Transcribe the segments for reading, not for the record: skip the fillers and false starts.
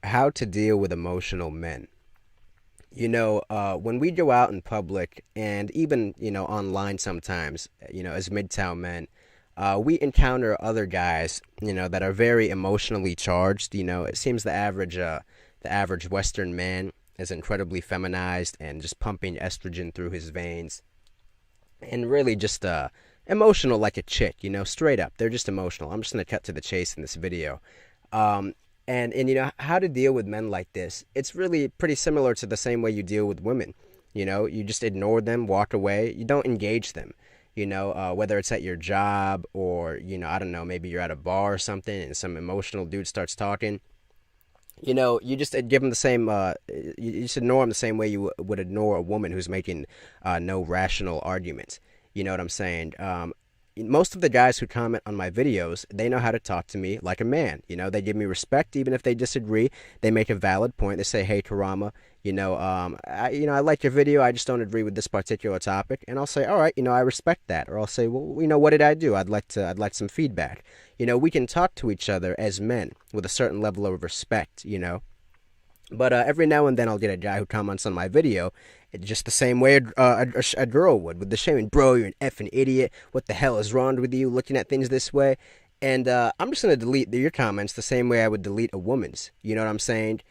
how to deal with emotional men. When we go out in public and even, online sometimes, as Midtown men, we encounter other guys, that are very emotionally charged. It seems the average Western man is incredibly feminized and just pumping estrogen through his veins and really just emotional like a chick, straight up. They're just emotional. I'm just gonna cut to the chase in this video. Um, and how to deal with men like this. It's really pretty similar to the same way you deal with women. You just ignore them, walk away. You don't engage them. Whether it's at your job or I don't know, maybe you're at a bar or something, and some emotional dude starts talking. You just give them the same. You just ignore them the same way you would ignore a woman who's making no rational arguments. You know what I'm saying? Most of the guys who comment on my videos, they know how to talk to me like a man. They give me respect, even if they disagree. They make a valid point. They say, "Hey, Kurama, I like your video. I just don't agree with this particular topic." And I'll say, "All right, I respect that." Or I'll say, "Well, what did I do? I'd like some feedback." We can talk to each other as men with a certain level of respect. But every now and then I'll get a guy who comments on my video just the same way a girl would, with the shaming. Bro, you're an effing idiot. What the hell is wrong with you looking at things this way? And I'm just going to delete your comments the same way I would delete a woman's. You know what I'm saying?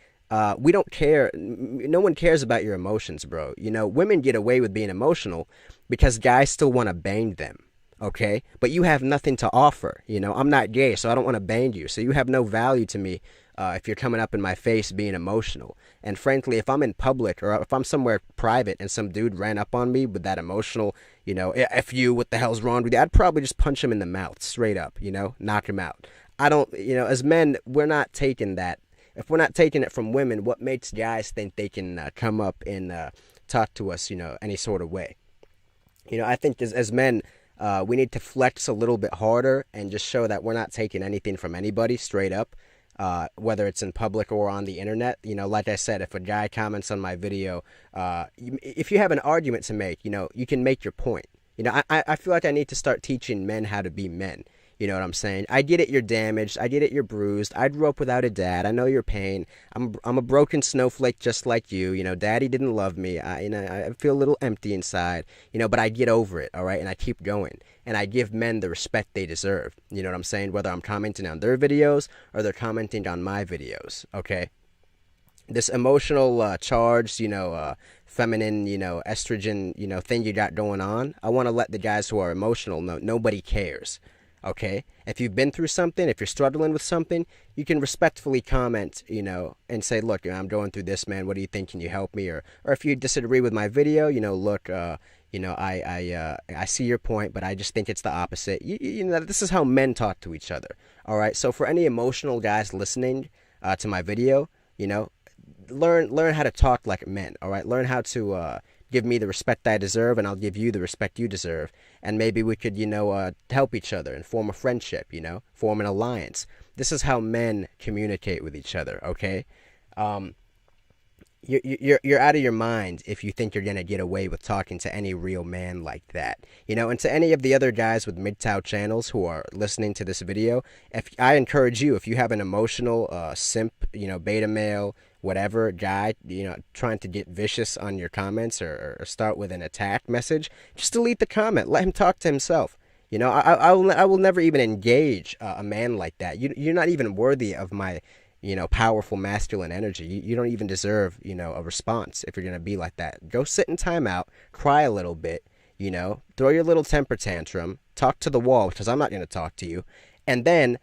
We don't care. No one cares about your emotions, bro. Women get away with being emotional because guys still want to bang them. Okay, but you have nothing to offer. I'm not gay, so I don't want to bang you. So you have no value to me if you're coming up in my face being emotional. And frankly, if I'm in public or if I'm somewhere private and some dude ran up on me with that emotional, F you, what the hell's wrong with you? I'd probably just punch him in the mouth straight up, knock him out. I don't, as men, we're not taking that. If we're not taking it from women, what makes guys think they can come up and talk to us, any sort of way? I think as men, we need to flex a little bit harder and just show that we're not taking anything from anybody straight up, whether it's in public or on the internet. Like I said, if a guy comments on my video, if you have an argument to make, you can make your point. I feel like I need to start teaching men how to be men. You know what I'm saying? I get it, you're damaged. I get it, you're bruised. I grew up without a dad. I know your pain. I'm a broken snowflake just like you. Daddy didn't love me. I feel a little empty inside. But I get over it, all right? And I keep going. And I give men the respect they deserve. You know what I'm saying? Whether I'm commenting on their videos or they're commenting on my videos, okay? This emotional charged, feminine, estrogen, thing you got going on. I want to let the guys who are emotional know nobody cares. Okay, if you've been through something, if you're struggling with something, you can respectfully comment, and say, "Look, I'm going through this, man. What do you think? Can you help me?" Or if you disagree with my video, look, I see your point, but I just think it's the opposite. This is how men talk to each other. All right. So for any emotional guys listening to my video, learn how to talk like men. All right. Learn how to give me the respect I deserve, and I'll give you the respect you deserve. And maybe we could, help each other and form a friendship, form an alliance. This is how men communicate with each other, okay? You're out of your mind if you think you're gonna get away with talking to any real man like that. And to any of the other guys with MGTOW channels who are listening to this video, if I encourage you, if you have an emotional simp, beta male, whatever guy, trying to get vicious on your comments or start with an attack message, just delete the comment. Let him talk to himself. I will never even engage a man like that. You're not even worthy of my powerful masculine energy. You don't even deserve, a response if you're going to be like that. Go sit in timeout, cry a little bit, throw your little temper tantrum, talk to the wall because I'm not going to talk to you. And then,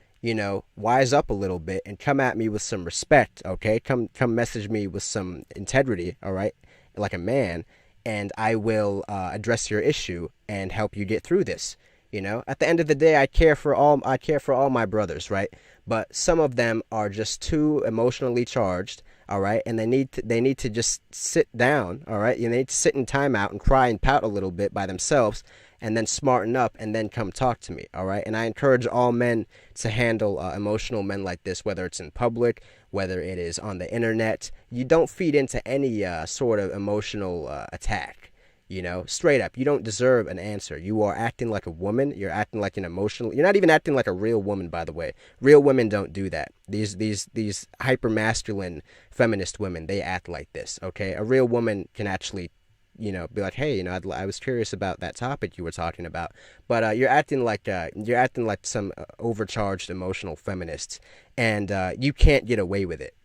wise up a little bit and come at me with some respect, okay? Come message me with some integrity, all right? Like a man, and I will address your issue and help you get through this. At the end of the day, I care for all my brothers, right? But some of them are just too emotionally charged, all right? And they need to just sit down, all right? They need to sit in timeout and cry and pout a little bit by themselves, and then smarten up and then come talk to me, all right? And I encourage all men to handle emotional men like this, whether it's in public, whether it is on the internet. You don't feed into any sort of emotional attack. You know, straight up, you don't deserve an answer. You are acting like a woman. You're acting like an emotional. You're not even acting like a real woman, by the way. Real women don't do that. These hyper masculine feminist women, they act like this. Okay, a real woman can actually, be like, hey, I was curious about that topic you were talking about, but you're acting like some overcharged emotional feminists, and you can't get away with it.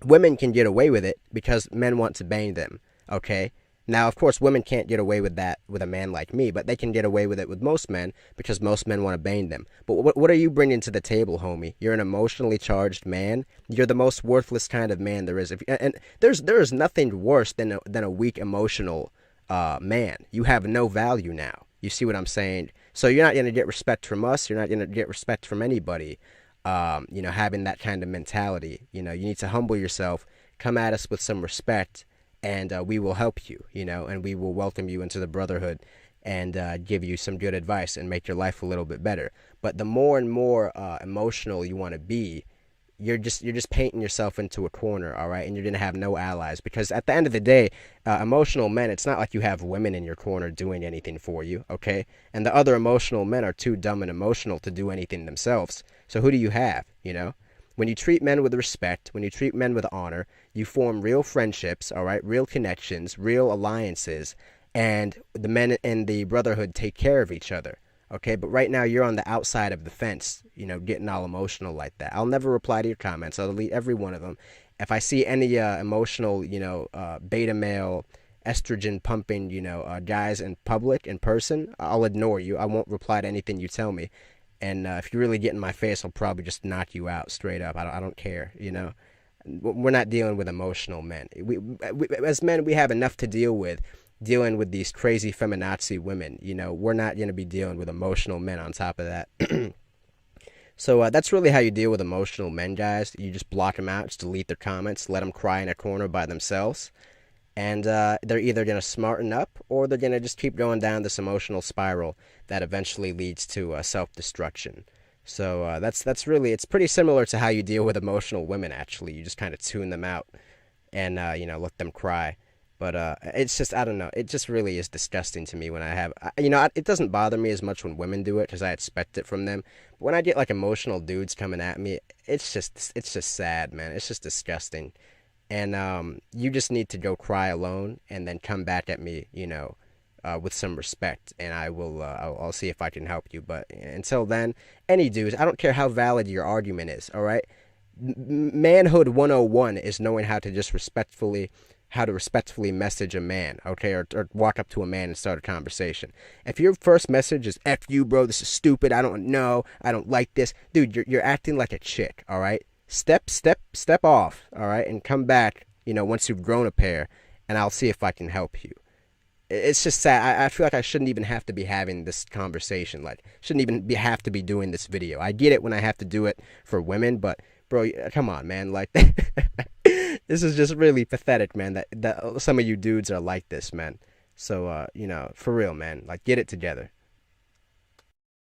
Women can get away with it because men want to bang them. Okay. Now, of course, women can't get away with that with a man like me, but they can get away with it with most men because most men want to bang them. But what are you bringing to the table, homie? You're an emotionally charged man. You're the most worthless kind of man there is. And there is nothing worse than a weak emotional man. You have no value now. You see what I'm saying? So you're not going to get respect from us. You're not going to get respect from anybody. Having that kind of mentality. You need to humble yourself. Come at us with some respect, and we will help you, and we will welcome you into the brotherhood and give you some good advice and make your life a little bit better. But the more and more emotional you want to be, you're just painting yourself into a corner, all right? And you're gonna have no allies because at the end of the day, emotional men, it's not like you have women in your corner doing anything for you, okay? And the other emotional men are too dumb and emotional to do anything themselves. So who do you have, When you treat men with respect, when you treat men with honor, you form real friendships, all right, real connections, real alliances, and the men in the brotherhood take care of each other, okay? But right now you're on the outside of the fence, getting all emotional like that. I'll never reply to your comments. I'll delete every one of them. If I see any emotional, beta male, estrogen pumping, guys in public, in person, I'll ignore you. I won't reply to anything you tell me. And if you really get in my face, I'll probably just knock you out straight up. I don't care, We're not dealing with emotional men. We as men, we have enough to deal with dealing with these crazy feminazi women. We're not going to be dealing with emotional men on top of that. So that's really how you deal with emotional men, guys. You just block them out, just delete their comments, let them cry in a corner by themselves. And they're either going to smarten up or they're going to just keep going down this emotional spiral that eventually leads to self-destruction. So that's really, it's pretty similar to how you deal with emotional women, actually. You just kind of tune them out and, let them cry. But it's just, I don't know, it just really is disgusting to me when I have, it doesn't bother me as much when women do it because I expect it from them. But when I get like emotional dudes coming at me, it's just sad, man. It's just disgusting. And you just need to go cry alone and then come back at me, with some respect, and I'll see if I can help you. But until then, any dudes, I don't care how valid your argument is, all right? Manhood 101 is knowing how to respectfully message a man, okay, or walk up to a man and start a conversation. If your first message is "F you, bro, this is stupid, I don't like this," dude, you're acting like a chick, all right? Step off, all right, and come back, once you've grown a pair, and I'll see if I can help you. It's just sad. I feel like I shouldn't even have to be having this conversation. Like, shouldn't even have to be doing this video. I get it when I have to do it for women, but bro, come on, man. Like, this is just really pathetic, man. That some of you dudes are like this, man. So, for real, man. Like, get it together.